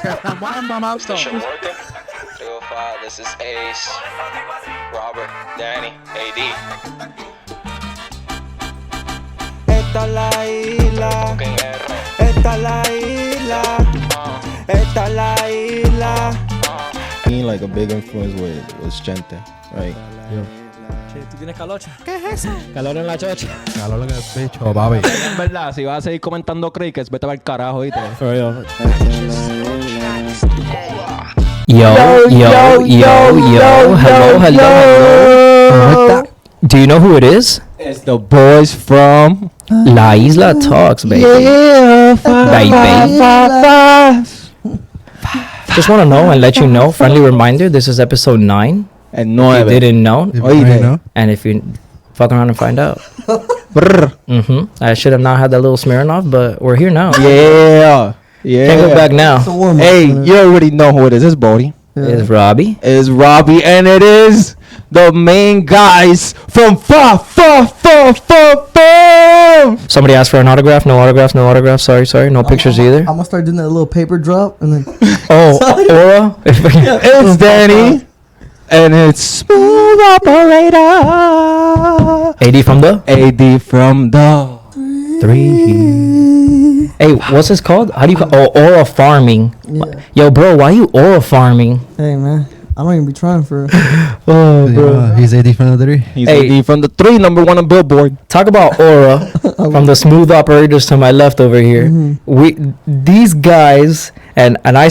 This shit working? 305, this is Ace, Robert, Danny, AD. Esta la isla, Okay, R. esta la isla, esta la isla. Being like a big influence was Chente, right? Che, ¿tú tienes calocha? ¿Qué es eso? Calor en la chocha. Calor en el pecho, papi. En verdad, si vas a seguir comentando crickets, vete a ver carajo, ¿viste? Yo, hello. Do you know who it is? It's the boys from La Isla Talks, baby. Baby. Just want to know and let you know, friendly reminder, this is episode 9. and You 9. didn't know. Oíste. And if you fuck around and find out. I should have not had that little Smirnoff, but we're here now. Yeah. Can't go back now. Hey, you already know who it is. It's Bodie. It's Robbie. It's Robbie, and it is the main guys from Far. Somebody asked for an autograph. No autographs. No autographs. Sorry. No pictures either. I'm gonna start doing that little paper drop and then. Oh, Aura. It's Danny, and it's Smooth Operator. AD from the AD from the 3. Hey, what's this called? How do you call? Oh, aura farming. Yeah. Yo, bro, why you aura farming? Hey man, I don't even be trying for. Oh, bro. He's 80 from the 3. He's Hey. AD from the 3, number 1 on Billboard. Talk about aura from the smooth operators to my left over here. These guys, and I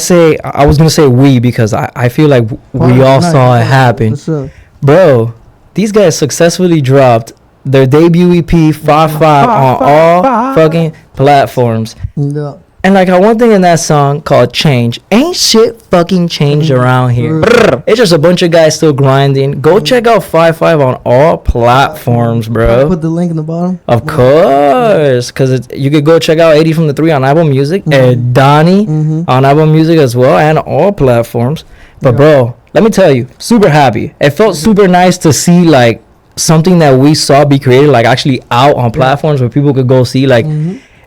was gonna say we because I feel like we all saw it happen, For sure. bro. These guys successfully dropped their debut EP 5 on all fucking platforms. Yeah. And like one thing in that song called Change, ain't shit fucking changed around here. Brr. It's just a bunch of guys still grinding. Go check out 5 on all platforms, I'll bro. put the link in the bottom. Of course, because you could go check out 80 from the 3 on Apple Music and Donnie on Apple Music as well and all platforms. But bro, let me tell you, super happy. It felt super nice to see like something that we saw be created like actually out on platforms where people could go see like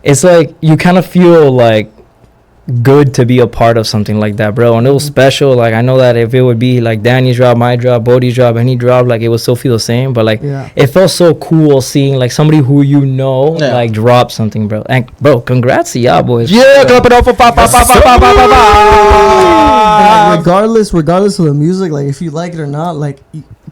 it's like you kind of feel like good to be a part of something like that, bro. And it was special. Like I know that if it would be like Danny's drop, my drop, Bodie's drop, any drop, like it would still feel the same. But like it felt so cool seeing like somebody who you know like drop something, bro. And bro, congrats to y'all boys. Yeah, clap it up for 5. Like, regardless of the music, like if you like it or not, like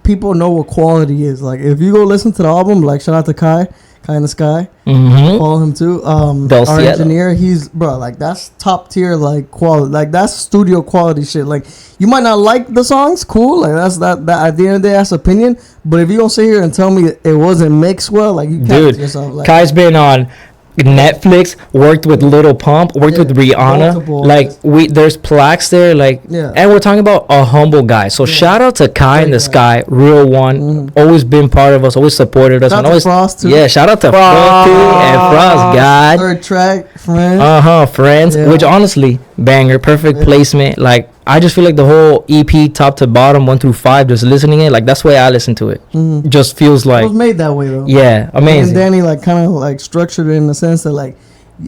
people know what quality is. Like if you go listen to the album, like shout out to Kai in the Sky, follow him too. Del Our Cielo. engineer, he's bro, like that's top tier like quality, like that's studio quality shit. Like you might not like the songs, cool, like that's that at the end of the day that's opinion. But if you don't sit here and tell me it wasn't mixed well, like you can't Dude, yourself. Like, Kai's been on Netflix, worked with Little Pump, worked with Rihanna. multiple. Like there's plaques there, like, and we're talking about a humble guy. So shout out to Kai in the Sky, real one, always been part of us, always supported us, Shout and out to always Frost, too. yeah. Shout out to Frosty and Frost, God. third track, friend. Friends, Yeah. which honestly, banger, perfect placement. Like I just feel like the whole EP, top to bottom, 1 through 5, just listening it, like that's the way I listen to it. Just feels It like, was made that way though. yeah, amazing. And Danny like kind of like structured it in the sense that like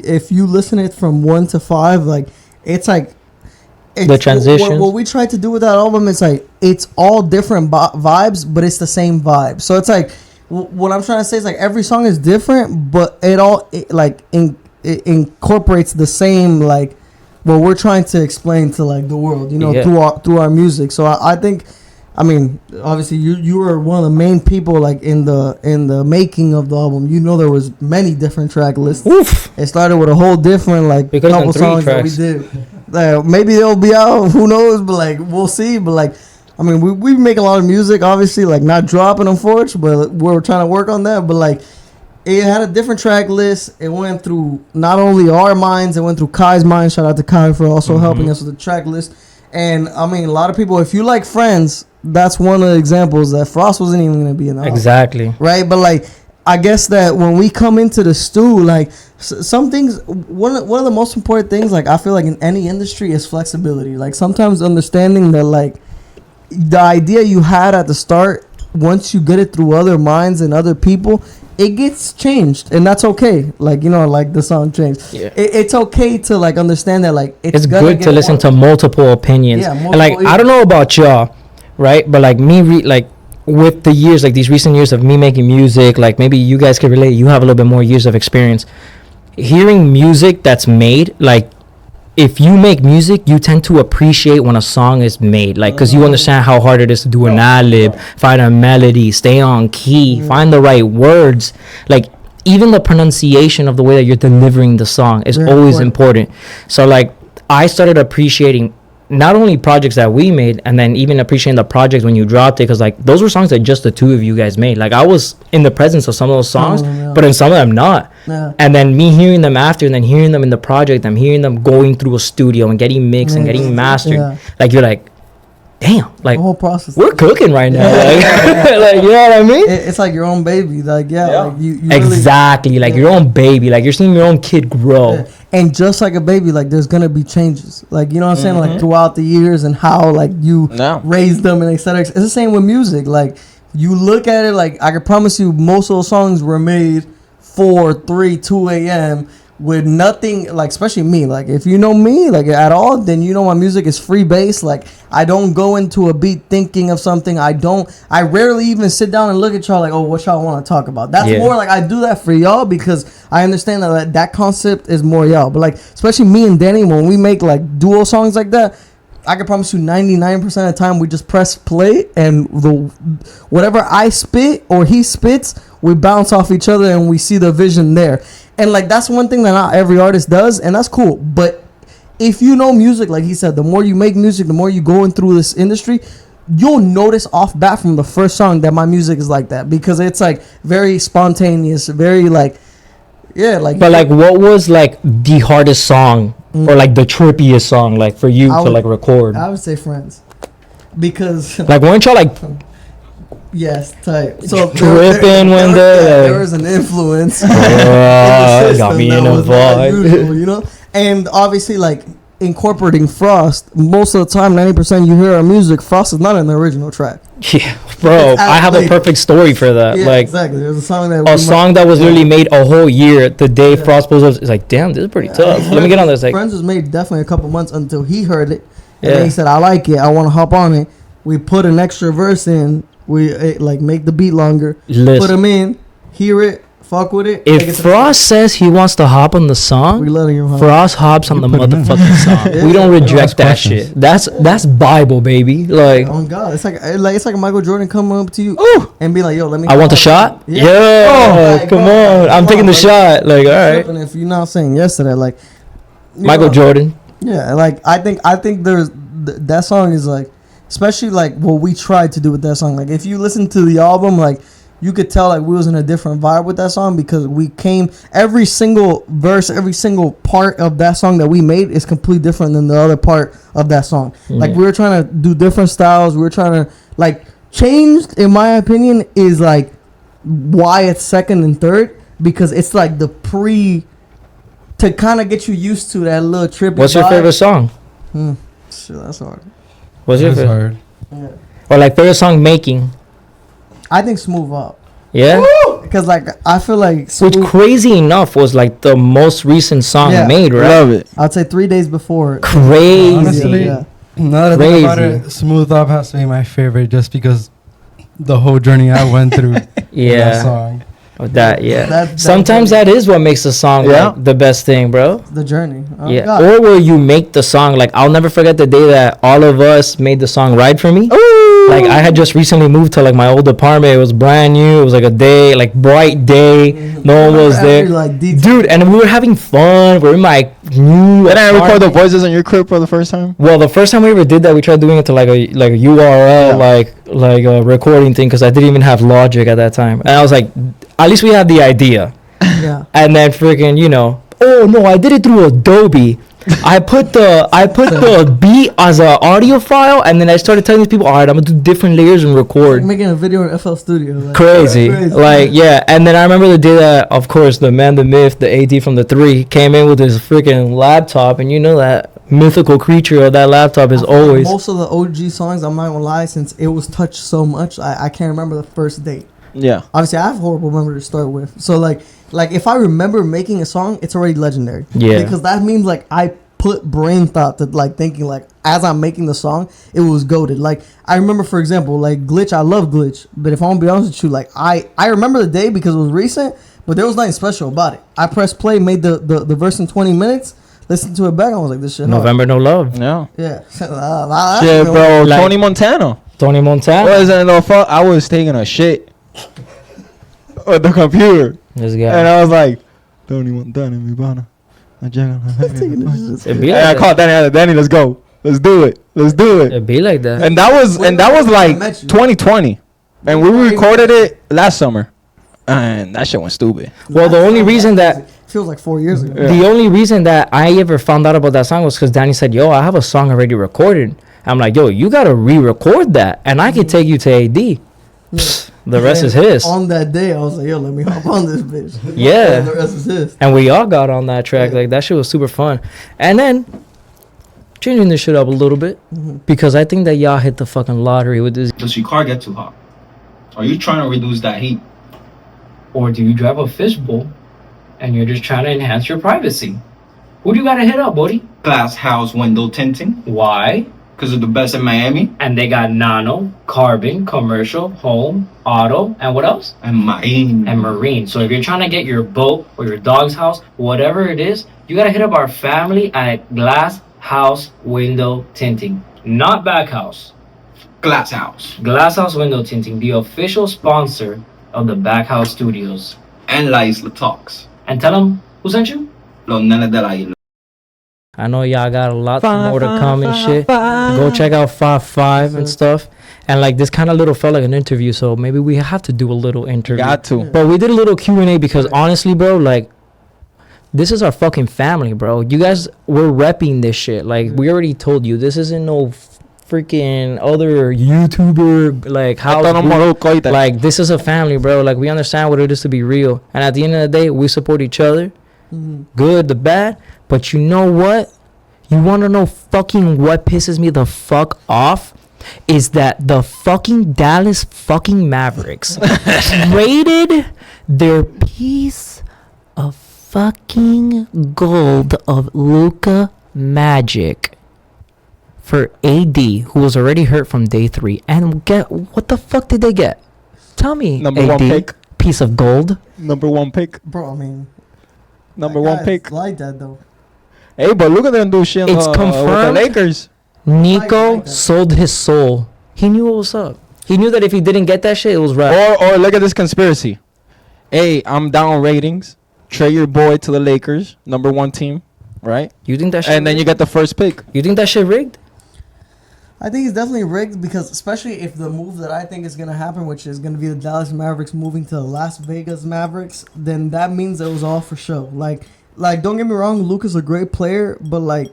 if you listen it from 1 to 5, like it's like The transitions. What we tried to do with that album is like it's all different vibes, but it's the same vibe. So it's like what I'm trying to say is like every song is different, but it incorporates the same like what we're trying to explain to like the world, you know, through our music. So I think, I mean, obviously you were one of the main people like in the making of the album. You know, there was many different track lists. Oof. It started with a whole different like We could've couple done 3 songs tracks. that we did. Like, maybe they'll be out, who knows? But like we'll see. But like, I mean, we make a lot of music, obviously, like not dropping, unfortunately, but we're trying to work on that. But like, it had a different track list. It went through not only our minds, it went through Kai's mind. Shout out to Kai for also helping us with the track list. And I mean, a lot of people, if you like Friends, that's one of the examples that Frost wasn't even going to be in the album. Exactly. Right? But like, I guess that when we come into the stew, like some things, one of the most important things, like I feel like in any industry is flexibility. Like sometimes understanding that like the idea you had at the start, once you get it through other minds and other people, it gets changed, and that's okay. Like, you know, like the song changed. Yeah. It's okay to like understand that like It's gonna good get to listen worse. to multiple opinions. Yeah, And like multiple I don't know about y'all, right? But like me, like with the years, like these recent years of me making music, like maybe you guys could relate. You have a little bit more years of experience. Hearing music that's made, like if you make music, you tend to appreciate when a song is made, like because you understand how hard it is to do an ad lib, find a melody, stay on key, find the right words, like. Even the pronunciation of the way that you're delivering the song is Very always important. important. So like I started appreciating not only projects that we made, and then even appreciating the projects when you dropped it, because like those were songs that just the two of you guys made. Like I was in the presence of some of those songs, yeah. but in some of them not. Yeah. And then me hearing them after, and then hearing them in the project, I'm hearing them going through a studio and getting mixed and getting mastered. Yeah. Like you're like, damn, like The whole process. we're cooking right now. Like, like you know what I mean? It's like your own baby. Like like you really- Exactly, like your own baby, like you're seeing your own kid grow. Yeah. And just like a baby, like there's gonna be changes. Like, you know what I'm saying? Like throughout the years and how like you No. raised them and etc. It's the same with music. Like you look at it, like I can promise you most of those songs were made 4, 3, 2 a.m. with nothing, like especially me. Like if you know me like at all, then you know my music is free bass. Like I don't go into a beat thinking of something. I rarely even sit down and look at y'all like, oh, what y'all want to talk about. That's Yeah. more like I do that for y'all because I understand that concept is more y'all. But like especially me and Danny, when we make like duo songs like that, I can promise you 99% of the time we just press play and whatever I spit or he spits, we bounce off each other and we see the vision there. And like that's one thing that not every artist does, and that's cool. But if you know music, like he said, the more you make music, the more you going through this industry, you'll notice off bat from the first song that my music is like that, because it's like very spontaneous, very like, yeah, like. But like, what was like the hardest song or like the trippiest song like for you I to would- like record? I would say Friends, because Like, weren't y'all like yes, type. So Tripping one day, there was an influence. got me that in a was not vibe? usual, you know. And obviously, like incorporating Frost, most of the time, 90% you hear our music, Frost is not in the original track. Yeah, bro, It's I have a actually- that story for that. Yeah, Like exactly. There's a song that a song that was literally made a whole year. The day Frost pulls up, it's like, damn, this is pretty tough. Let me get on this. Like, Friends was made definitely a couple months until he heard it, and Yeah. then he said, "I like it. I want to hop on it." We put an extra verse in. We like make the beat longer. Listen. Put him in. Hear it. Fuck with it. take it if to the Frost says he wants to hop on the we song, letting him hop. Frost hops on the put him in. motherfucking song. Yeah. We don't reject Ask that questions. shit. That's Bible, baby. Like, Oh God, it's like Michael Jordan coming up to you Ooh. and be like, "Yo, let me." I want the shot. Yeah. Yeah, Oh, come bro, on. I'm come taking on, the buddy. shot. Like, all right, And if you're not saying yes to that, like you Michael know, Jordan. Yeah, like I think there's that song is like, especially like what we tried to do with that song. Like if you listen to the album, like you could tell like we was in a different vibe with that song, because we came, every single verse, every single part of that song that we made is completely different than the other part of that song. Like we were trying to do different styles. We were trying to like changed, in my opinion, is like why it's second and third, because it's like the to kind of get you used to that little trippy. What's your vibe. favorite song? Shit, that's hard. What's your That's favorite? hard. Or like favorite song making? I think Smooth Up, Yeah. because like I feel like Which Smooth, crazy enough was like the most recent song Yeah. made, right? Love it. I'd say 3 days before. Crazy. Honestly, Yeah. Now that I think about Crazy. it, Smooth Up has to be my favorite just because the whole journey I went through. with that Yeah. song. With that, yeah. That- Sometimes that is what makes a song Yeah. like the best thing, bro. The journey. Oh, Yeah. God. Or where you make the song. Like, I'll never forget the day that all of us made the song Ride For Me. Like, I had just recently moved to like my old apartment. It was brand new. It was like a day, like bright day. No one was there. Every, like, detail. Dude, and we were having fun. We're in my new Didn't I record the apartment. voices in your crib for the first time? Well, the first time we ever did that, we tried doing it to like a URL, Yeah. like a recording thing, because I didn't even have Logic at that time. And I was like, at least we had the idea. Yeah. And then freaking, oh no, I did it through Adobe. I put the beat as an audio file, and then I started telling these people, all right, I'm gonna do different layers and record. Like making a video in FL Studio. Like, Crazy. crazy. Like, yeah. And then I remember the day that, of course, the man, the myth, the AD from the 3 came in with his freaking laptop, and you know that mythical creature of that laptop is I feel like always. most of the OG songs, I'm not gonna lie, since it was touched so much, I can't remember the first date. Yeah. Obviously, I have horrible memory to start with. So like if I remember making a song, it's already legendary. Yeah. Because that means like I put brain thought to like thinking like as I'm making the song, it was goated. Like I remember, for example, like Glitch. I love Glitch, but if I want to be honest with you, like I remember the day because it was recent, but there was nothing special about it. I pressed play, made the verse in 20 minutes, listened to it back, and I was like, this shit. November No Love. Yeah. Yeah. Shit, bro. Like- Tony Montana. Tony Montana. Wasn't no fuck. I was taking a shit with the computer, This and guy. I was like, Tony Montana, mi pana. It'd be Hey, like I that. called Danny. Let's go. Let's do it. It'd be like that. And that was I met like you. 2020, and we recorded it last summer, and that shit went stupid. Well, the only reason that feels like 4 years ago. the only reason that I ever found out about that song was because Danny said, "Yo, I have a song already recorded." I'm like, "Yo, you gotta re-record that, and I can take you to AD." Psst, the rest is his. On that day, I was like, yo, let me hop on this bitch. Yeah. The rest is his. And we all got on that track. Like that shit was super fun. And then changing this shit up a little bit because I think that y'all hit the fucking lottery with this. Does your car get too hot? Are you trying to reduce that heat? Or do you drive a fishbowl and you're just trying to enhance your privacy? Who do you gotta hit up, buddy? Glass house window tinting, Why? because of the best in Miami And they got nano, carbon, commercial, home, auto, and what else? and Miami. And marine. So if you're trying to get your boat or your dog's house, whatever it is, you gotta hit up our family at Glass House Window Tinting. Not Back House. Glass house Glass House Window Tinting, the official sponsor of the Back House Studios. and La Isla Talks. And tell them who sent you? Los nenes de la isla. I know y'all got a lot more to come and shit. Go check out 5 and stuff. And like this kind of little felt like an interview, so maybe we have to do a little interview. Got to. But we did a little Q&A because honestly, bro, like this is our fucking family, bro. You guys we're repping this shit. Like we already told you, this isn't no freaking other YouTuber like house group. Like this is a family, bro. Like we understand what it is to be real. And at the end of the day, we support each other. Good, the bad. But you know what? You want to know fucking what pisses me the fuck off? Is that the fucking Dallas fucking Mavericks traded their piece of fucking gold of Luka Magic for AD, who was already hurt from day 3. And get what the fuck did they get? Tell me, Number AD, one pick. piece of gold. Number 1 pick. Bro, I mean, Number that 1 guy's pick. like that though. Hey, but look at them do shit It's with the confirmed. Lakers. Nico like that. sold his soul. He knew what was up. He knew that if he didn't get that shit, it was right. Or look at this conspiracy. Hey, I'm down ratings. Trade your boy to the Lakers, number 1 team, right? You think that shit? And then you rigged? get the first pick. You think that shit rigged? I think it's definitely rigged because especially if the move that I think is gonna happen, which is gonna be the Dallas Mavericks moving to the Las Vegas Mavericks, then that means it was all for show. Like don't get me wrong, Luka's a great player, but like,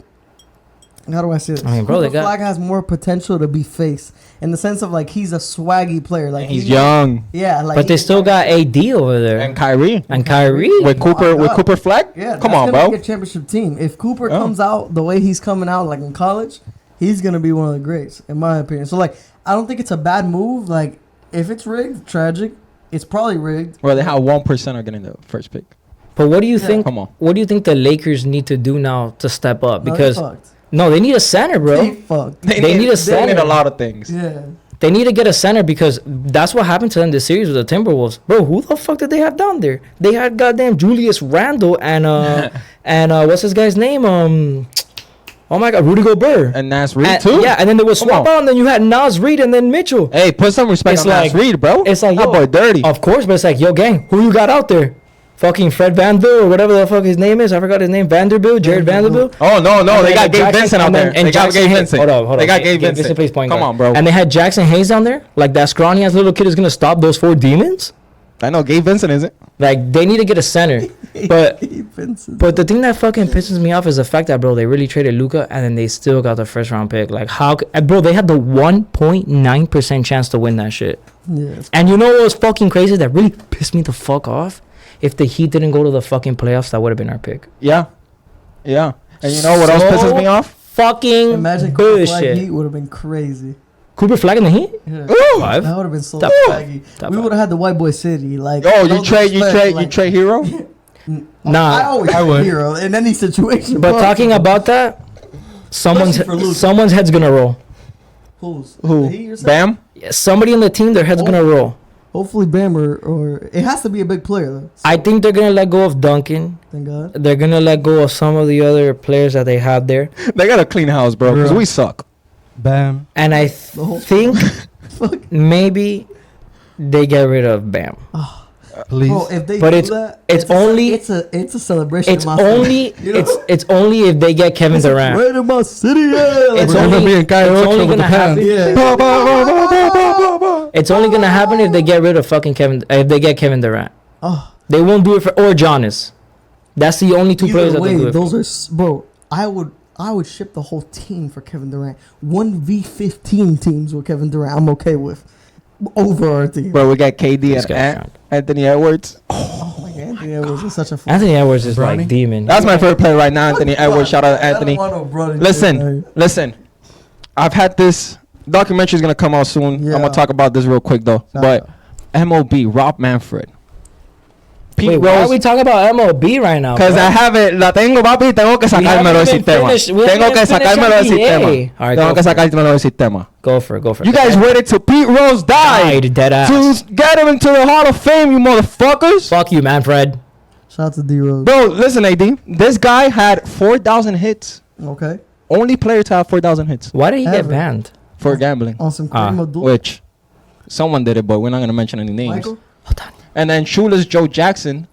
how do I say this? I mean, bro, they Cooper got- Flag has more potential to be face in the sense of like he's a swaggy player. Like He's young. Yeah, like But they still got AD over there And Kyrie. and Kyrie. With Cooper, with God. Cooper Flag? Yeah, Come that's on, gonna bro. be a championship team. If Cooper Oh. comes out the way he's coming out, like in college, he's gonna be one of the greats, in my opinion. So like, I don't think it's a bad move. Like, if it's rigged, tragic. It's probably rigged. Well, they have 1% are getting the first pick. But what do you think? Come on. What do you think the Lakers need to do now to step up? No, Because they fucked. no, they need a center, They bro. fucked. They need a They center. need a lot of things. Yeah. They need to get a center because that's what happened to them this series with the Timberwolves. Bro, who the fuck did they have down there? They had goddamn Julius Randle and what's this guy's name? Oh my god, Rudy Gobert. And Nas Reed, And- too? Yeah, and then there was Come swap on. out, and then you had Nas Reed and then Mitchell. Hey, put some respect It's on Nas like- Reed, bro. It's like, that yo, boy dirty. Of course, but it's like, yo, gang, who you got out there? Fucking Fred Vanderbilt or whatever the fuck his name is. I forgot his name. Vanderbilt, Jared Vanderbilt. Oh, no, And they then got Gabe Jackson- Vincent out and then- there. and They got Jackson Gabe Hayes- Vincent. Hold on. They got Gabe Vincent. plays point Come guard. on, bro. And they had Jackson Hayes down there. Like that scrawny ass little kid is gonna stop those 4 demons. I know Gabe Vincent isn't. Like they need to get a center. But Vincent. but the thing that fucking pisses me off is the fact that, bro, they really traded Luka and then they still got the first round pick. Like how, bro, they had the 1.9% chance to win that shit. Yeah. And you know what was fucking crazy that really pissed me the fuck off? If the Heat didn't go to the fucking playoffs, that would have been our pick. Yeah. Yeah. And you know what else pisses me off? Fucking Imagine Cooper Flag bullshit. Heat would have been crazy. Cooper Flag in the Heat? Yeah. Five. That would have been so Top swaggy. Top We five. would have had the White Boy City. Like, Oh, no you disrespect, like, trade Hero? Nah, I always I would. hero in any situation. but talking about that, Especially for losing. someone's head's gonna roll. who's Who? The Heat, you're saying? Bam? Yeah, somebody on the team, their head's gonna roll. Hopefully Bam or it has to be a big player though. I think they're gonna let go of Duncan. Thank God. They're gonna let go of some of the other players that they have there, They got a clean house, bro, because Bro. we suck. Bam. and I The whole think Fuck. maybe they get rid of Bam. Please. Bro, if they But do it's- that, it's only- it's a celebration. It's in my city. only You know? it's only if they get Kevin Durant. Right in my city, yeah. Like, It's We're gonna only, be in Cayo it's Ocho only with gonna the Pam. happen. yeah. It's only gonna happen if they get rid of fucking Kevin. If they get Kevin Durant, Oh, they won't do it for or Giannis. That's the only two players either that they'll do way, it for. those are bro. I would ship the whole team for Kevin Durant. 1v15 teams with Kevin Durant, I'm okay with. Over our team. Bro, we got KD This and guy's drunk. Anthony Edwards. Oh my God, Anthony Edwards is such a. Anthony Edwards is like Bronny? demon. That's my favorite player right now, Anthony Edwards. Shout out to Anthony. Listen, I've had this documentary is gonna come out soon. Yeah. I'm gonna talk about this real quick though. But MOB, Rob Manfred. Pete Wait, why are Rose. we talking about MLB right now? Because bro? I haven't, la tengo, papi, tengo que We sacármelo del haven't even sistema. finished- we Tengo haven't que even finished sacármelo del NBA. sistema. All right, Tengo go que for it. sacármelo del sistema. Go for it. You guys waited till Pete Rose died dead ass. to get him into the Hall of Fame, you motherfuckers. Fuck you, Manfred. Shout out to D Rose. Bro, listen, AD. This guy had 4,000 hits. Okay. Only player to have 4,000 hits Why did he get Ever. banned? for gambling. On some Ah, Kareem Abdul. Which someone did it, but we're not gonna mention any names. Michael. And then Shoeless Joe Jackson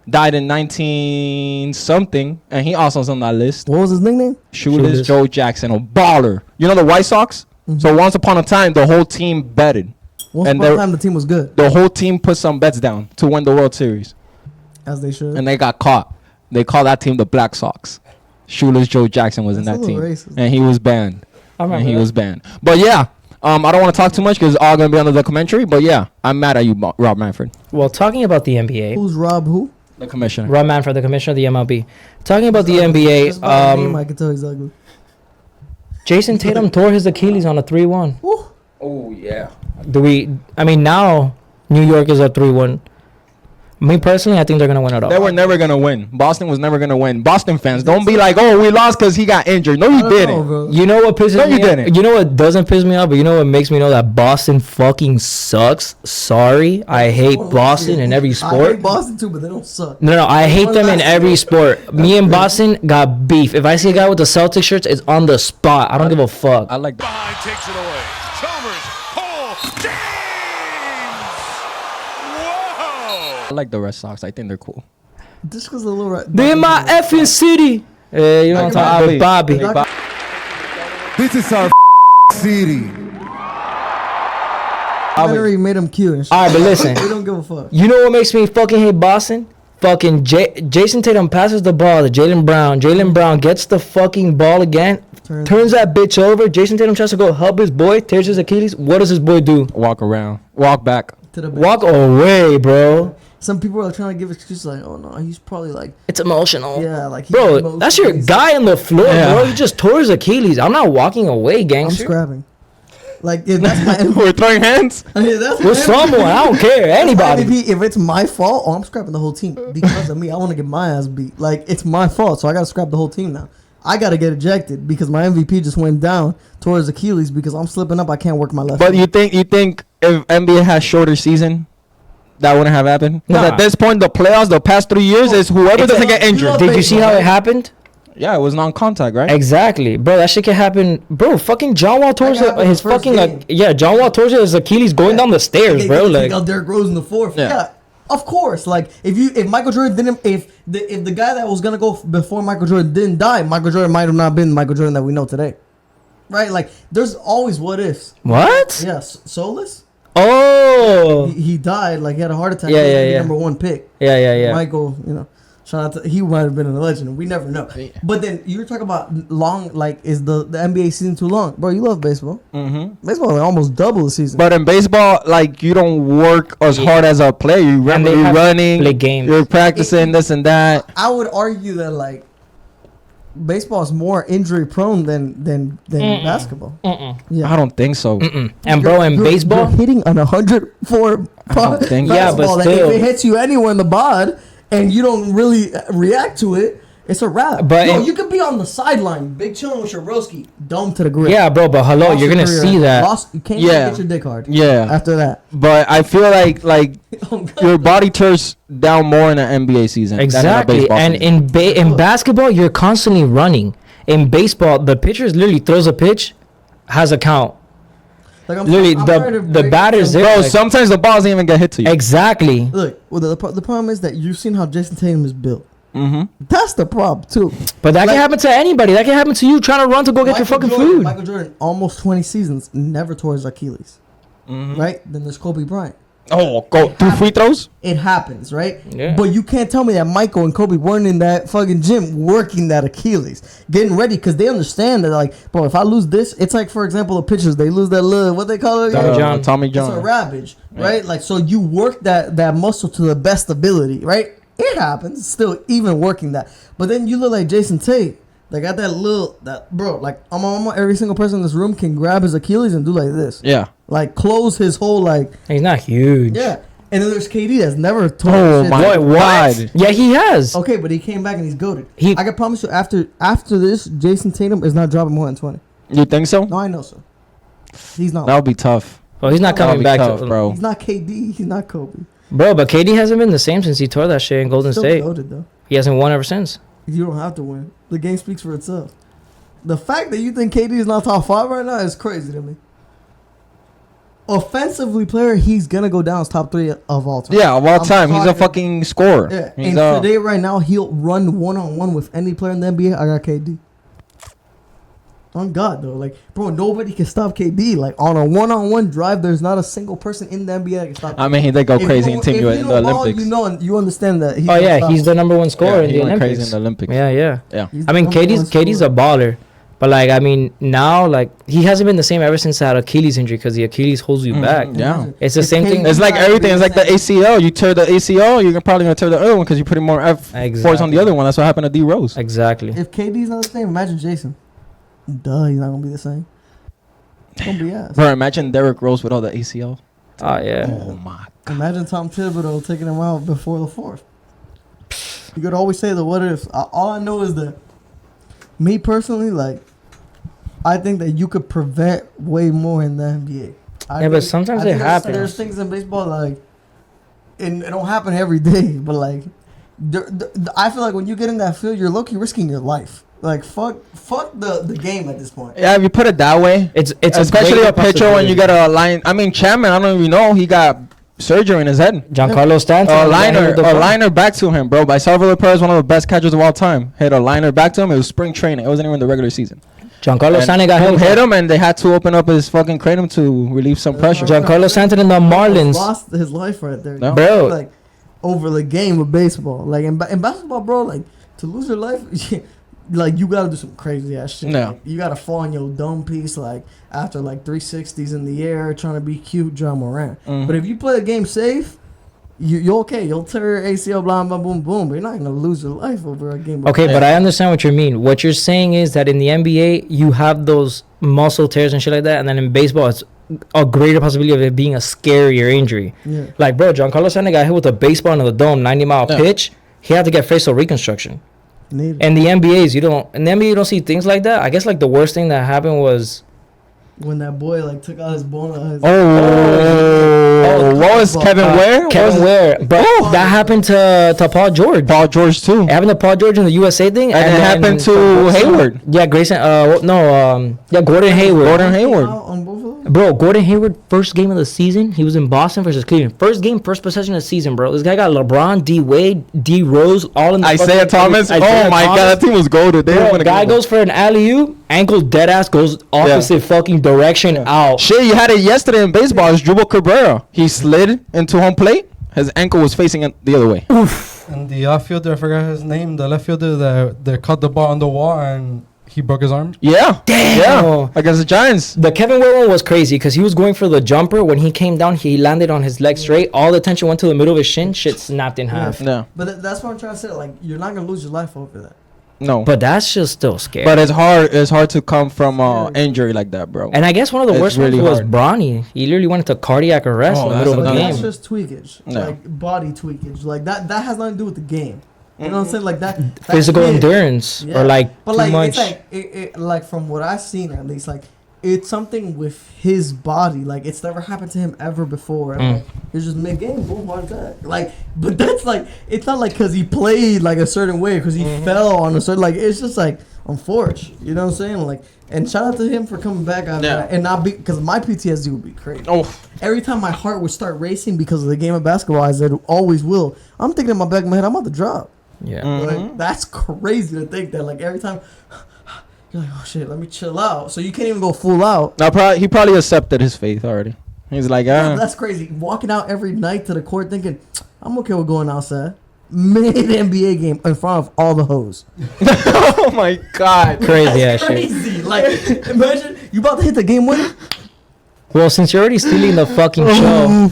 died in 19 something, and he also was on that list. What was his nickname? Shoeless Shoeless. Joe Jackson, a baller. You know the White Sox? So once upon a time, the whole team betted. Once And upon a they're- time, the team was good, The whole team put some bets down to win the World Series, as they should. and they got caught. They called that team the Black Sox. Shoeless Joe Jackson was in That's that a team, little racist. and he was banned. I remember And he that. was banned. But yeah, I don't want to talk too much because it's all gonna be on the documentary. But yeah, I'm mad at you, Rob Manfred, Well, talking about the NBA, Who's Rob? Who? the commissioner. Rob Manfred, the commissioner of the MLB. Talking about the Just NBA, by the name, I can tell he's ugly. Jason Tatum tore his Achilles on a 3-1. Woo. Oh yeah. I mean, now New York is up 3-1. Me personally, I think they're gonna win it all. They were never gonna win. Boston was never gonna win. Boston fans, don't be like, "Oh, we lost because he got injured." No, I you don't didn't. know, bro. You know what pisses No, me you off? didn't. You know what doesn't piss me off, but you know what makes me know that Boston fucking sucks? Sorry, I hate Boston in every I sport. hate Boston too, but they don't suck. No, I hate One them in last every year. sport. Me and Boston got beef. If I see a guy with the Celtics shirts, it's on the spot. I don't give a fuck. I like. Behind takes it away. Chalmers, Cole, James! Whoa! I like the Red Sox. I think they're cool. Just because a little. They in my effing city. You know what I'm talking about? Bobby. This is our city. Documentary made him cute. And shit. All right, but listen. We don't give a fuck. You know what makes me fucking hate Boston? Fucking Jason Tatum passes the ball to Jaylen Brown. Jaylen Brown gets the fucking ball again, turns that bitch over. Jason Tatum tries to go help his boy, tears his Achilles. What does his boy do? Walk around. Walk back. To the Walk away, bro. Some people are trying to give excuses like, oh no, he's probably like, It's emotional. yeah, like. Bro, that's your guy on the floor, Yeah. bro. He just tore his Achilles. I'm not walking away, I'm gangster. scrapping. Like if that's my MVP, We're throwing hands. yeah, that's With someone, I don't care. Anybody. MVP, if it's my fault, I'm scrapping the whole team because of me. I want to get my ass beat. Like it's my fault, so I gotta scrap the whole team now. I gotta get ejected because my MVP just went down towards Achilles because I'm slipping up. I can't work my left. But hand. you think if NBA has shorter season, that wouldn't have happened? Because Nah. at this point, the playoffs, the past 3 years, is whoever It's doesn't a- get injured. Did you see how it happened? Yeah, it was non-contact, right? Exactly, bro. That shit can happen, bro. Fucking John Wall tore That happened his the first fucking game. yeah. John Wall tore his Achilles going down the stairs, They bro. take Like, out Derrick Rose in the fourth. Yeah. Yeah. Of course. Like if Michael Jordan didn't, if the guy that was gonna go before Michael Jordan didn't die, Michael Jordan might have not been Michael Jordan that we know today. Right? Like there's always what ifs. what? Yes, Solus. Oh, He died. Like he had a heart attack. Yeah, He was yeah, the yeah. Number one pick. yeah. Michael, shout out to, he might have been a legend. We never know. But then you were talking about long, like, is the NBA season too long? Bro, you love baseball. Mm-hmm. Baseball is almost double the season. But in baseball, like, you don't work as hard as a player. You're And they have running, play games. you're practicing this and that. I would argue that, like, baseball is more injury prone than basketball. Yeah. I don't think so. And bro, in baseball, you're hitting on 104 think- Yeah, but basketball. Like, still. if it hits you anywhere in the bod and you don't really react to it, it's a wrap. But no, in- you could be on the sideline, big chilling with your broski, dome to the grip. yeah, bro. But hello, Lost you're your gonna career. see that. You can't Yeah. even get your dick hard. Yeah. After that, But I feel like Oh, God. your body tears down more in an NBA season. than in a Exactly, baseball and season. in basketball, you're constantly running. In baseball, the pitcher literally throws a pitch, has a count. Like, Literally, I'm trying to the break batter's some- there. Bro, like- sometimes the balls don't even get hit to you. Exactly. Look, well, the problem is that you've seen how Jason Tatum is built. Mm-hmm. That's the problem too. But that Like- can happen to anybody. That can happen to you trying to run to go get your fucking food. Michael Jordan, almost 20 seasons, never tore his Achilles. Right? Then there's Kobe Bryant. Oh, go through free throws? It happens, right? Yeah. But you can't tell me that Michael and Kobe weren't in that fucking gym working that Achilles, getting ready, because they understand that, like, bro, if I lose this, it's like, for example, the pitchers, they lose that little, what they call it? Tommy John. Tommy It's a John. ravage, right? Like, so you work that muscle to the best ability, right? It happens, still even working that. But then you look like Jason Tate. They got bro, like, every single person in this room can grab his Achilles and do like this. Yeah. Like, close his whole, like, He's not huge. yeah. And then there's KD that's never torn Oh shit. my What? God. Yeah, he has. Okay, but he came back and he's goated. He- I can promise you, after this, Jason Tatum is not dropping more than 20. You think so? No, I know, sir. He's not. That would be tough. Oh, he's not That would coming be back, tough, to, bro. He's not KD. He's not Kobe. Bro, but KD hasn't been the same since he tore that shit in Golden Still State. goated though. He hasn't won ever since. You don't have to win. The game speaks for itself. The fact that you think KD is not top 5 right now is crazy to me. Offensively player, he's gonna go down as top 3 of all time. Yeah, of all I'm time. He's a talking- fucking scorer. Yeah, He's and a- today, right now, he'll run one-on-one with any player in the NBA. I got KD. On God, though. Like, bro, nobody can stop KD. Like, on a one-on-one drive, there's not a single person in the NBA that can stop I mean, they go crazy in Team if in the know ball, Olympics. you know, and you understand that. Oh yeah, he's the number one scorer in he the went Olympics. crazy in the Olympics. Yeah, yeah. Yeah. He's I mean, the number one KD's a scorer. baller, but like, I mean, now like he hasn't been the same ever since that Achilles injury because the Achilles holds you back. Yeah. It's the If same thing. KD It's like not everything. It's like the being ACL. You tear the ACL, you're probably gonna tear the other one because you're putting more force on Exactly. the other one. That's what happened to D Rose. Exactly. If KD's not the same, imagine Jason. Duh, he's not gonna be the same. It's gonna be ass. Bro, imagine Derrick Rose with all the ACL. Oh yeah. Oh my. Imagine Tom Thibodeau taking him out before the 4th. You could always say the what ifs. All I know is that, me personally, like, I think that you could prevent way more in the NBA. Yeah, but sometimes it happens. There's things in baseball like, and it don't happen every day, but like, I feel like when you get in that field, you're low-key risking your life. Like, fuck the game at this point. Yeah, if you put it that way, It's especially greater a pitcher when you get a line. I mean, Chapman. I don't even know he got surgery in his head. Giancarlo Stanton. A the ball. liner back to him, bro. By Salvador Perez, one of the best catchers of all time. Hit a liner back to him. It was spring training. It wasn't even the regular season. Giancarlo And Stanton got him hit. hit him, and they had to open up his fucking kratom to relieve some pressure. Giancarlo Stanton and the Marlins. Lost his life right there, No. Bro. Like, over the game of baseball. Like, in basketball, bro, like, to lose your life, like, you gotta do some crazy ass shit. No. Like, you gotta fall on your dome piece, like, after like 360s in the air, trying to be cute, John Moran. Mhm. But if you play the game safe, you're okay. You'll tear your ACL, blah blah boom boom. But you're not gonna lose your life over a game. Okay, but I understand what you mean. What you're saying is that in the NBA, you have those muscle tears and shit like that, and then in baseball, it's a greater possibility of it being a scarier injury. Yeah. Like, bro, Giancarlo Stanton got hit with a baseball in the dome, 90-mile Yeah. pitch. He had to get facial reconstruction. Need it. And the NBA you don't see things like that. I guess like the worst thing that happened was When that boy like took out his bone. What was Kevin Ware? Kevin Ware, but that happened to Paul George. Paul George too. It happened to Paul George in the USA thing, And it then happened to Hayward. Yeah, Grayson. Gordon Hayward. Gordon Hayward. On both of them? Bro, Gordon Hayward, first game of the season, he was in Boston versus Cleveland. First game, first possession of the season, bro. This guy got LeBron, D Wade, D Rose, all in the Isaiah fucking- Thomas. Isaiah Oh my Thomas. god, that team was goated. They Bro, didn't win a guy game. goes for an alley-oop, ankle dead ass, goes opposite fucking direction out. Shit, you had it yesterday in baseball. It's Drupal Cabrera. He slid into home plate. His ankle was facing it the other way. And the outfielder, I forgot his name, the left fielder that caught the ball on the wall and he broke his arm. Yeah. Damn. Yeah. Against the Giants. The Kevin Ware one was crazy because he was going for the jumper. When he came down, he landed on his leg straight. All the tension went to the middle of his shin. Shit snapped in half. No. But that's what I'm trying to say. Like, you're not gonna lose your life over that. No. But that's just still scary. But it's hard. It's hard to come from injury like that, bro. And I guess one of the It's worst really ones was hard. Bronny. He literally went into cardiac arrest in the that's middle of the another That's game. just tweakage, No. like body tweakage, like that. That has nothing to do with the game. You know what I'm saying? Like that. that's Physical it. endurance Yeah. or like but too like much. it's like like from what I've seen at least, like it's something with his body. Like it's never happened to him ever before. And like, it's just mid game, boom, heart attack. Like, but that's like it's not like because he played like a certain way, because he fell on a certain, like it's just like unfortunate. You know what I'm saying? Like, and shout out to him for coming back after that and not be, because my PTSD would be crazy. Oh, Every time my heart would start racing because of the game of basketball, as it always will, I'm thinking in my back of my head, I'm about to drop. yeah. Like, that's crazy to think that. Like every time, you're like, oh shit, let me chill out. So you can't even go full out. now he probably accepted his faith already. He's like, That's crazy. Walking out every night to the court thinking, I'm okay with going outside. Mid NBA game in front of all the hoes. oh my god. Crazy ass shit. Crazy. Like imagine you about to hit the game winner. Well, since you're already stealing the fucking show,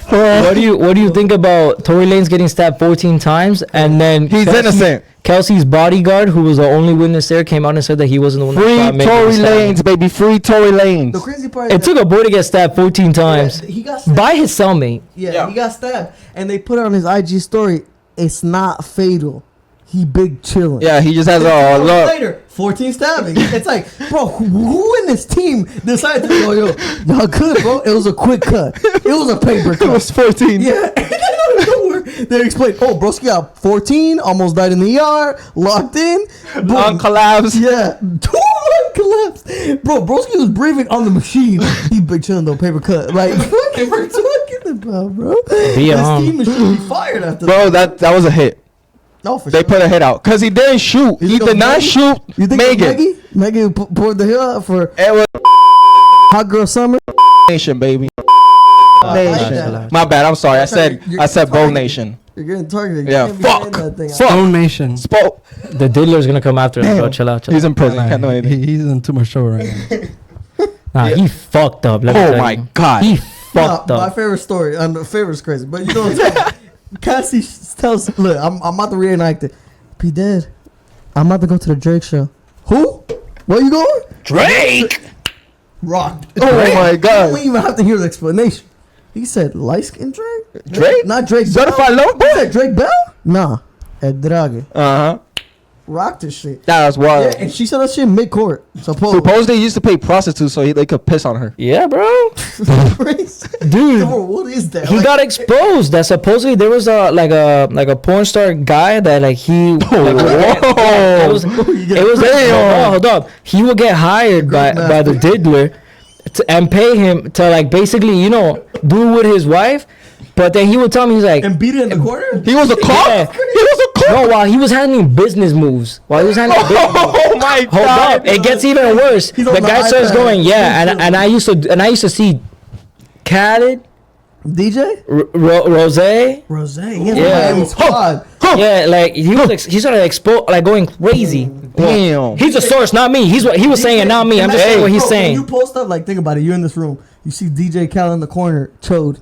what do you think about Tory Lanez getting stabbed 14 times and then He's innocent. Kelsey's bodyguard, who was the only witness there, came out and said that he wasn't the one that Free shot Megan Tory Thee Stallion. Lanez, baby. Free Tory The Lanez. crazy part is It took a boy to get stabbed 14 times he got stabbed. by his cellmate. Yeah, he got stabbed. And they put it on his IG story. It's not fatal. He big chilling. Yeah, he just has look. Later, 14 stabbing. It's like, bro, who in this team decided to go, yo, y'all good, bro? It was a quick cut. It was a paper cut. It was 14. Yeah. And then out of nowhere, they explained, oh, broski got 14, almost died in the ER, locked in. On collapse. Yeah. 2 on collapse. Bro, broski was breathing on the machine. He big chilling though, paper cut. Like, what are we talking about, bro? This team should be fired after Bro, that was a hit. No, for They sure. put a hit out because he didn't shoot. You He think it did was not Maggie? shoot You think Megan. Maggie poured the hill out for It was Hot Girl Summer? Nation, baby. I like that. My bad. I'm sorry. I said You're Bow Nation. You're getting targeted. You Yeah, can't be fuck. saying that thing. Stone Nation. Spoke. The Diddler's gonna come after us, bro. Chill out. He's in prison. Can't do Nah, anything. he's in too much trouble right now. Nah, he fucked up. Let me Oh tell my you. god. He fucked My up. favorite story. Favorite's crazy, but you know what I'm saying? Cassie tells, look, I'm about to reenact it. P dead. I'm about to go to the Drake show. Who? Where you going? Drake. Rock. Oh my You god. don't even have to hear the explanation. He said, light skin Drake? Drake? Not Drake Certified Bell. lover boy? He said Drake Bell? Nah. Ed Drake. Uh huh. Rock this shit. That was wild. Yeah, and she said that shit mid-court. Supposedly he used to pay prostitutes so they could piss on her. Yeah, bro. Crazy. Dude. Bro, what is that? He Like, got exposed. That supposedly there was a porn star guy that like he. Like, it was hold up. He would get hired by the diddler, and pay him to like basically do with his wife, but then he would tell me he's like and beat it in the corner? He was a cop? Yeah. He was a cop? No, while he was handling business moves. Oh my Hold god. up, it gets even worse. He's The on the guy starts iPad. going, yeah, and I used to see Khaled, DJ? Rose. Rose. Yeah. Miami Squad. Yeah, like he started like going crazy. Damn. He's a source, not me. He's what he was saying, not me. I'm just saying what he's Bro, when you saying. post up, like, think about it. You're in this room. You see DJ Khaled in the corner, chode.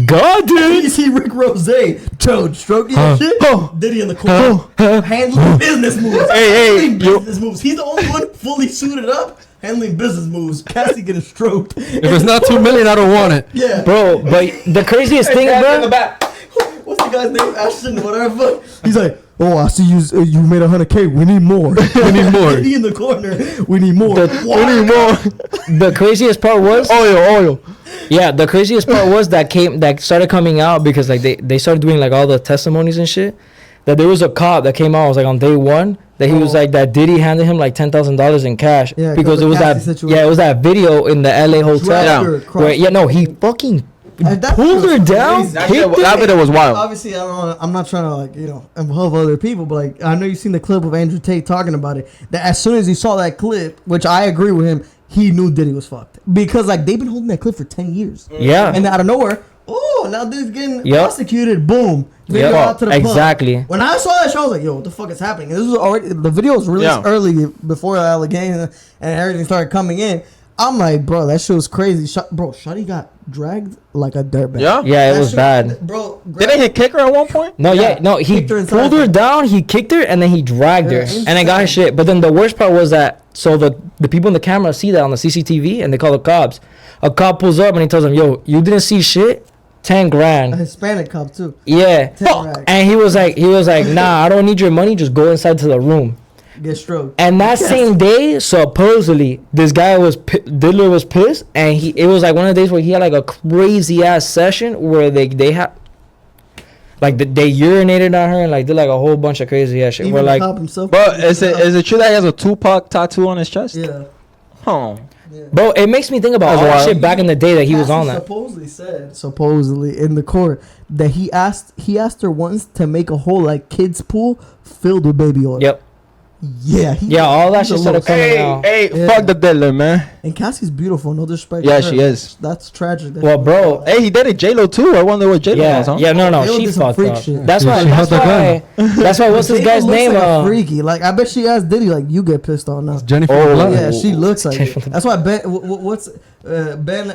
God, You dude. see Rick Rose, chode, stroking and shit. Diddy in the corner, handling business moves. Handling business moves. He's the only one fully suited up, handling business moves. Cassie getting stroked. If it's not 2 million, I don't want it. Yeah. Bro, but the craziest thing, bro. What's the guy's name? Ashton, whatever. He's like, oh, I see you made 100K. We need more. We need more. Diddy in the corner. We need more. We need more. The craziest part was Oil. yeah, the craziest part was that started coming out because like they started doing like all the testimonies and shit. That there was a cop that came out, was like on day one, that he was like that Diddy handed him like $10,000 in cash. Yeah, because the it was Cassie that situation. it was that video in the LA hotel Dragged her across. where he fucking That pulled her was down. crazy. That video was wild. Obviously, I'm not trying to like involve other people, but like I know you've seen the clip of Andrew Tate talking about it. That as soon as he saw that clip, which I agree with him, he knew Diddy was fucked because like they've been holding that clip for 10 years. Yeah. And out of nowhere, oh, now Diddy's getting Yep. prosecuted. Boom. Video Yep. out to the pub. Exactly. When I saw that show, I was like, yo, what the fuck is happening? And this was already the video was released Yeah. early before the allegations and everything started coming in. I'm like, bro, that shit was crazy. Shawty got dragged like a dirtbag. Yeah? Yeah, it That was shit- bad. Bro, Didn't he kick her at one point? No, Yeah. no, he Kicked her inside pulled her the- down, he kicked her, and then he dragged her, Yeah, and then got her insane. shit. But then the worst part was that, so the people in the camera see that on the CCTV, and they call the cops. A cop pulls up, and he tells them, yo, you didn't see shit? 10 a grand. Hispanic cop too. Yeah. 10 racks. And he was like, nah, I don't need your money, just go inside to the room. Get stroked. And that same day, supposedly, this guy Diddler was pissed, and it was like one of the days where he had like a crazy ass session where they had, like they urinated on her and like did like a whole bunch of crazy ass shit. Even Where the like, cop himself. Bro, is it true that he has a Tupac tattoo on his chest? Yeah. Oh. bro, it makes me think about all that wild. shit back in the day that he was on that. Supposedly in the court that he asked her once to make a whole like kids pool filled with baby oil. Yep. Yeah. Yeah, all that he's a shit started little- coming out. Hey, Yeah. fuck the Diddler, man. And Cassie's beautiful. No disrespect. Yeah, to she her. is. That's tragic. that Well, she- bro, Hey, he did it J-Lo too. I wonder what J-Lo Yeah, was, huh? yeah, no, They she did some fucked freak up. shit. That's Yeah, why. she held That's the gun. why. That's why. What's this J-Lo guy's looks name? Like freaky. Like I bet she asked Diddy. Like you get pissed on now. Jennifer Oh, Lopez. Yeah, she looks like Jennifer it. That's why Ben. What's Ben?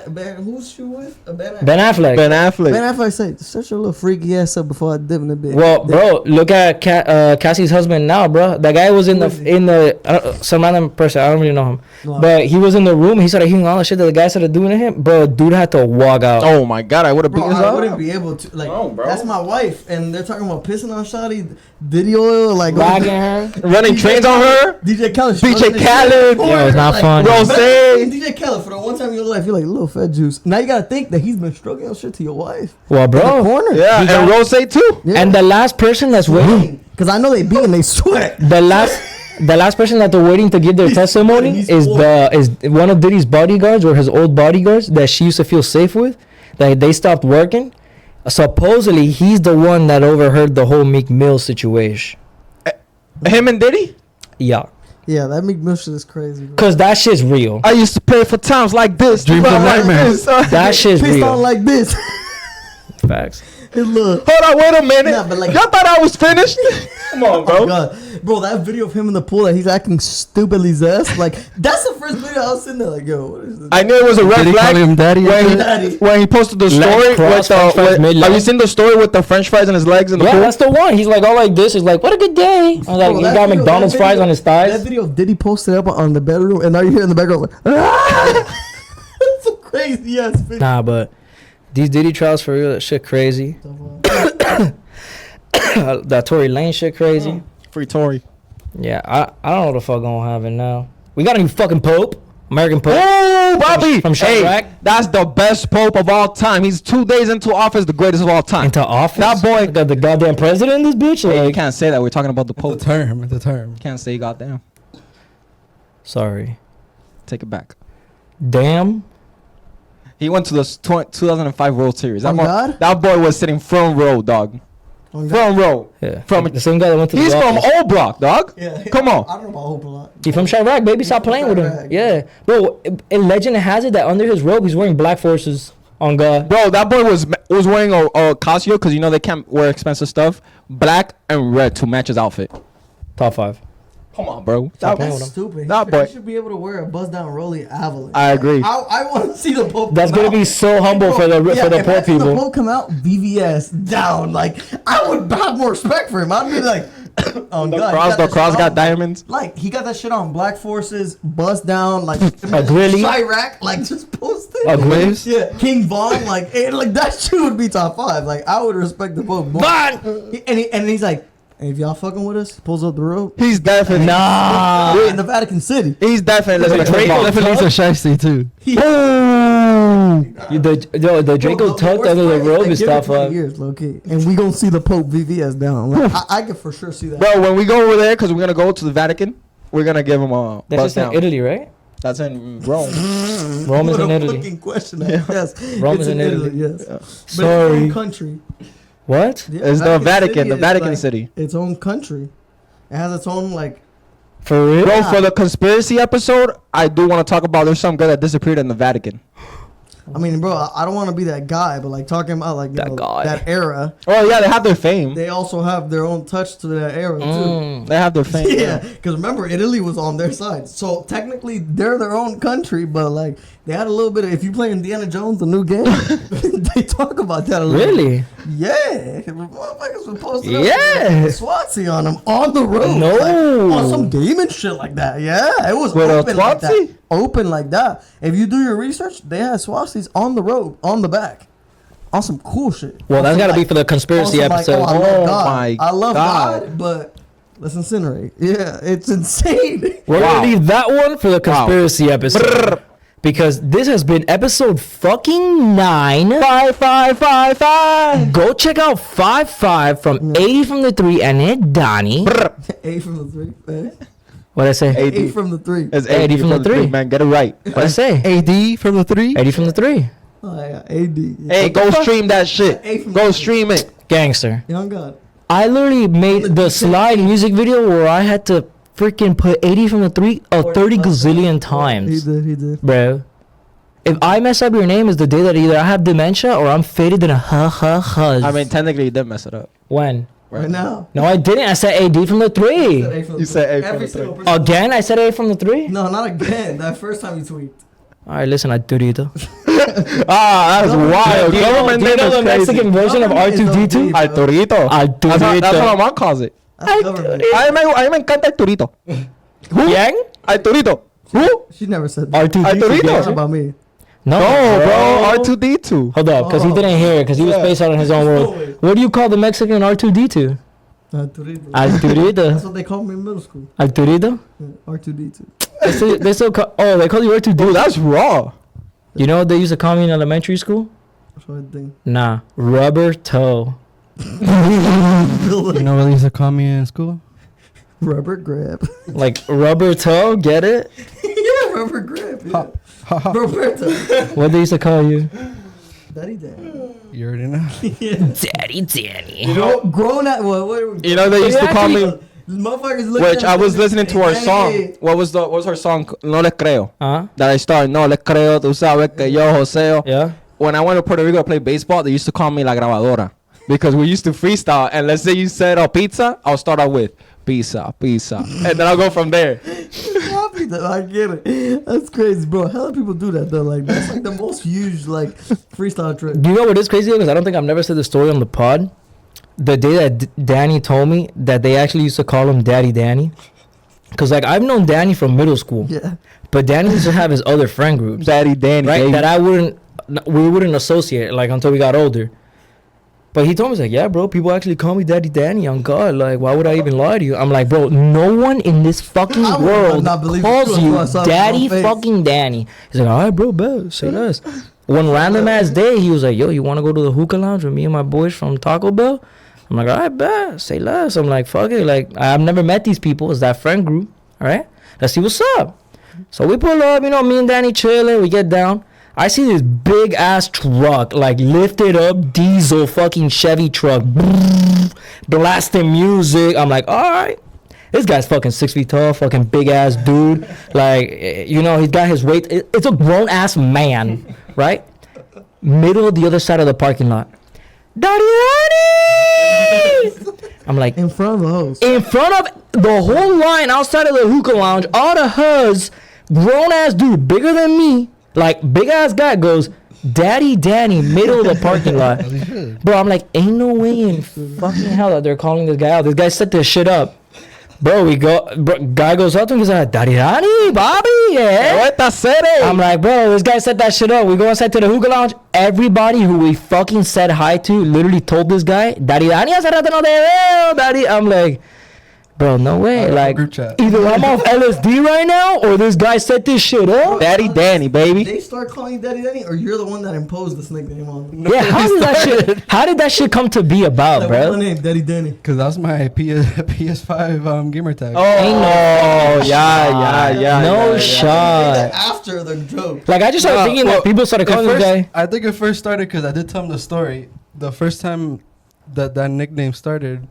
Who's she with? Ben Affleck. Ben Affleck. Ben Affleck said, "Shut your little freaky ass up before I dip in the bit." Well, bro, look at Cassie's husband now, bro. That guy was in the some random person. I don't really know him, No. but he was in the room. He started hearing all the shit that the guy started doing to him. Bro, dude had to walk out. Oh my god, I would have beat Bro, his I up. wouldn't be able to. Like, No, bro. that's my wife, and they're talking about pissing on Shawty, Diddy oil, like Ragging her. Running trains on her. DJ Khaled. DJ Khaled. Yo, it's not funny. Rose. DJ Khaled for the one time in your life, you're like little fat juice. Now you gotta think that he's been stroking your shit to your wife. Well, In the bro. corner. Yeah, He and got- Rose too. Yeah. And the last person that's waiting, Because I know they beat and they sweat. the last person that they're waiting to give their testimony he's is poor. is one of Diddy's bodyguards or his old bodyguards that she used to feel safe with. That they stopped working. Supposedly, he's the one that overheard the whole Meek Mill situation. Him and Diddy. Yeah, Yeah, that Meek Mill shit is crazy. Bro. cause that shit's real. I used to pay for times like this. Dreams and like nightmares. this. That shit's Pissed on real. like this. Facts. His little. Hold on, wait a minute. Nah, but like- Y'all thought I was finished? Come on, Oh bro. God. Bro, that video of him in the pool that he's acting stupidly zest. Like, that's the first video I was sitting there like, yo, what is this? I knew it was a red Did he flag call him daddy? Daddy. when he posted the Leg story cross, with French fries, have mid-leg. you seen the story with the French fries and his legs in the Yeah, pool? that's the one. He's like all like this. He's like, what a good day. I'm like, Bro, he that got video- McDonald's that fries video- on his That thighs. video of Diddy posted up on the bedroom, and now you hear in the background like, ah! That's so crazy ass video. Nah, but these Diddy trials for real, that shit crazy. That Tory Lane shit crazy. Free Tory. Yeah, I don't know what the fuck gonna happen now. We got a new fucking Pope. American Pope. Oh, Bobby! From hey, Chirac? that's the best pope of all time. He's 2 days into office, the greatest of all time. Into office? That boy- Got the goddamn president in this bitch? Hey, you Like, can't say that. We're talking about the The pope. term. The term. Can't say goddamn. sorry. Take it back. Damn. He went to the 2005 World Series. On God? That boy was sitting front row, dog. On God. Front row. Yeah. From the same guy that went to He's the from office. Old Block, dog. Yeah. Come on. I don't know about Hope a lot. He from Chirac, baby. Stop from playing with him. Chirac. Yeah. Bro, in legend has it that under his robe, he's wearing black forces on God. Bro, that boy was wearing a Casio because you know they can't wear expensive stuff. Black and red to match his outfit. Top 5. Come on, bro. Stop That, playing That's with him. stupid. Nah, He boy. should be able to wear a buzz down rolly avalanche. I agree. I want to see the Pope. That's come gonna out. be so humble for the Yeah, for the if poor I see the people. Pope come out, VVS down. Like I would have more respect for him. I'd be like, oh the God, cross, he the cross that shit got on. diamonds. Like he got that shit on Black Forces, bust down, like grilly? Chirac, like just posted. A grilly? Yeah, King Von, like that shit would be top 5. Like I would respect the Pope more. And he's like, hey, if y'all fucking with us, pulls up the road. He's definitely Nah. In the Vatican City. He's definitely Like Drake Ball. Definitely needs a shiesty too. The Draco tucked under the robe is top 5. Years, low key. And we gonna see the Pope VVS down. Like, I can for sure see that. Bro, when we go over there, because we're gonna go to the Vatican, we're gonna give him a That's bust just in down. Italy, right? That's in Rome. Rome is What in a Italy. fucking question. Yes. Rome It's is in Italy. Yes. But it's Sorry. its own country. What? Yeah, It's the Vatican, City the is Vatican like City. Its own country. It has its own like. For real? Bro, for the conspiracy episode, I do want to talk about there's some girl that disappeared in the Vatican. I mean, bro, I don't want to be that guy, but like talking about like That guy. that era, Oh yeah, they have their fame. they also have their own touch to that era too. They have their fame. Yeah, because remember, Italy was on their side, so technically they're their own country. But like, they had a little bit of. If you play Indiana Jones, the new game, they talk about that a little. Really? Yeah, motherfuckers were posting up Yeah. with Swansea on them on the road. No. like, on some demon shit like that. Yeah, it was With a open like that. Swansea? Open like that. If you do your research, they had Swanseas on the road, on the back, on some cool shit. Well, that's On some, got to be for the conspiracy on some, episode. Like, oh, I love Oh God. my I love God. God, but let's incinerate. Yeah, it's insane. We're Wow. gonna leave that one for the conspiracy episode. Because this has been episode fucking 9. 5. Go check out 5 from 80 from the 3 and Ed Donnie. 8 from the 3. Eh? What'd I say? 8 from the 3. It's 80 80 from the three. man. Get it right. What'd I say? AD from the 3. 80 from the 3. Oh yeah, AD. Hey, go stream that shit. Eight from Go the- stream it. Gangster. Young God. I literally made the slide music video where I had to freaking put 80 from the 3 30 gazillion He times. did. Bro. If I mess up your name, is the day that either I have dementia or I'm faded in a ha. I mean, technically, you did mess it up. When? Right now. No, I didn't. I said AD from the 3. You said 8 from Every the single 3. person. Again, I said A from the 3. No, not again. That first time you tweaked. All right, listen, Arturito. Ah, that's wild. Do you know, Government do you name know is the crazy. Mexican version of Government is R2D2? OD. Arturito. That's how Arturito. my mom calls it. That's government. A mí me encanta Arturito. Yang? Arturito. Who? She never said that. R2D2. Arturito. That's about me. No, No, bro. R2D2. Hold up, because he didn't hear it, because he was Yeah. based out in his own world. What do you call the Mexican R2D2? Arturito. Arturito. That's what they called me in middle school. Arturito? Yeah, R2D2. They still call, oh, they call you R2D2? Dude, that's raw. You know what they used to call me in elementary school? That's what I think. Nah, rubber toe. You know what they used to call me in school? Rubber grab. Like rubber toe, get it? Yeah, rubber grab. Yeah. Roberto. What they used to call you? Daddy Daddy. You already know. Daddy Danny. Grown at what? You know, they used to call me, Motherfuckers looking which at I was us listening to her and song. hey, What was her song? No le creo. Huh? That I started. No le creo. Tú sabes que yo, Joseo. Yeah? When I went to Puerto Rico to play baseball, they used to call me La Grabadora. Because we used to freestyle. And let's say you said pizza, I'll start out with pizza. And then I'll go from there. I get it. That's crazy, bro. Hella people do that though. Like that's like the most huge like freestyle trick. Do you know what is crazy? Because I don't think I've never said the story on the pod. The day that Danny told me that they actually used to call him Daddy Danny. Because like I've known Danny from middle school. Yeah. But Danny used to have his other friend groups. Daddy Danny. Right? Baby. That we wouldn't associate like until we got older. But he told me, he's like, yeah, bro, people actually call me Daddy Danny on God. Like, why would I even lie to you? I'm like, bro, no one in this fucking I would world not believe calls it you until I saw it Daddy on face. fucking Danny. He's like, all right, bro, bet, say less. One random ass day, he was like, yo, you want to go to the hookah lounge with me and my boys from Taco Bell? I'm like, all right, bet, say less. I'm like, fuck it. Like, I've never met these people. It's that friend group, all right? Let's see what's up. So we pull up, you know, me and Danny chilling. We get down. I see this big ass truck, like lifted up diesel fucking Chevy truck, blasting music. I'm like, all right, this guy's fucking 6 feet tall, fucking big ass dude. Like, you know, he's got his weight. It's a grown ass man, right? Middle of the other side of the parking lot. Daddy! I'm like, In front of the host. in front of the whole line outside of the hookah lounge, all the huzz, grown ass dude, bigger than me, like big ass guy goes, Daddy Danny, middle of the parking lot. Bro, I'm like, ain't no way in fucking hell that they're calling this guy out. This guy set this shit up. Bro, guy goes up to him and he's like, Daddy Danny, Bobby, yeah. I'm like, bro, this guy set that shit up. We go inside to the hookah lounge. Everybody who we fucking said hi to literally told this guy, Daddy Danny, hace rato no te veo, Daddy. I'm like, bro, no way. Like, group chat. either I'm off LSD right now or this guy set this shit up. Daddy Danny, baby. They start calling you Daddy Danny, or you're the one that imposed this nickname on them? Yeah, how did that shit come to be about, Like, what's my bro? name? Daddy Danny. Because that's my PS5 gamer tag. Oh, yeah. No Say shot. that after the joke. Like, I just started thinking that people started calling this guy. I think it first started because I did tell him the story. The first time that nickname started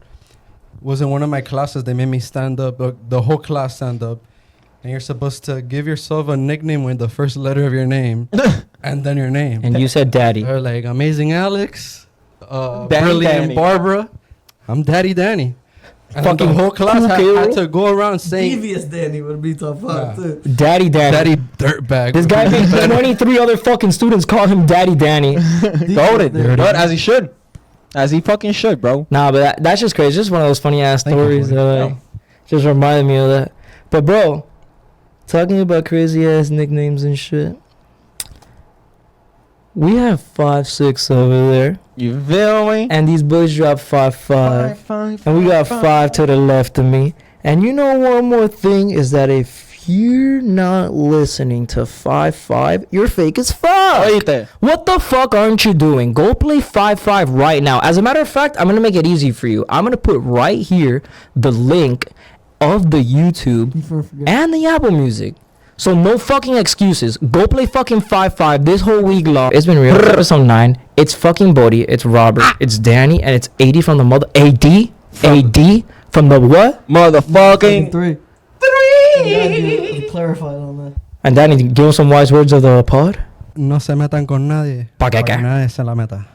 was in one of my classes. They made me stand up, the whole class stand up. And you're supposed to give yourself a nickname with the first letter of your name and then your name. And you said daddy. They're like Amazing Alex, Danny Brilliant Danny. Barbara. I'm Daddy Danny. And Fucking the whole class had to go around saying Devious Danny would be top 5 too. Daddy Daddy Dirtbag. This guy made 23 other fucking students call him Daddy Danny. Goated, but as he should. As he fucking should, bro. Nah, but that's just crazy. It's just one of those funny ass Thank you, stories that Jordan. like, just reminded me of that. But bro, talking about crazy ass nicknames and shit. We have 5-6 over there, You feel me? and these boys dropped 5-5, and we got 5 to the left of me. And you know one more thing is that if you're not listening to 5-5, you're fake as fuck. Oíste. What the fuck aren't you doing? Go play 5-5 right now. As a matter of fact, I'm gonna make it easy for you. I'm gonna put right here the link of the YouTube and the Apple Music. So no fucking excuses. Go play fucking 5-5 this whole week long. It's been real. Episode 9. It's fucking Bodie. It's Robert. It's Danny. And it's 80 from the mother. AD from the what? Motherfucking 3. Clarified on that. And Danny, give us some wise words of the pod. No se metan con nadie. Pa' que para qué. nadie se la meta.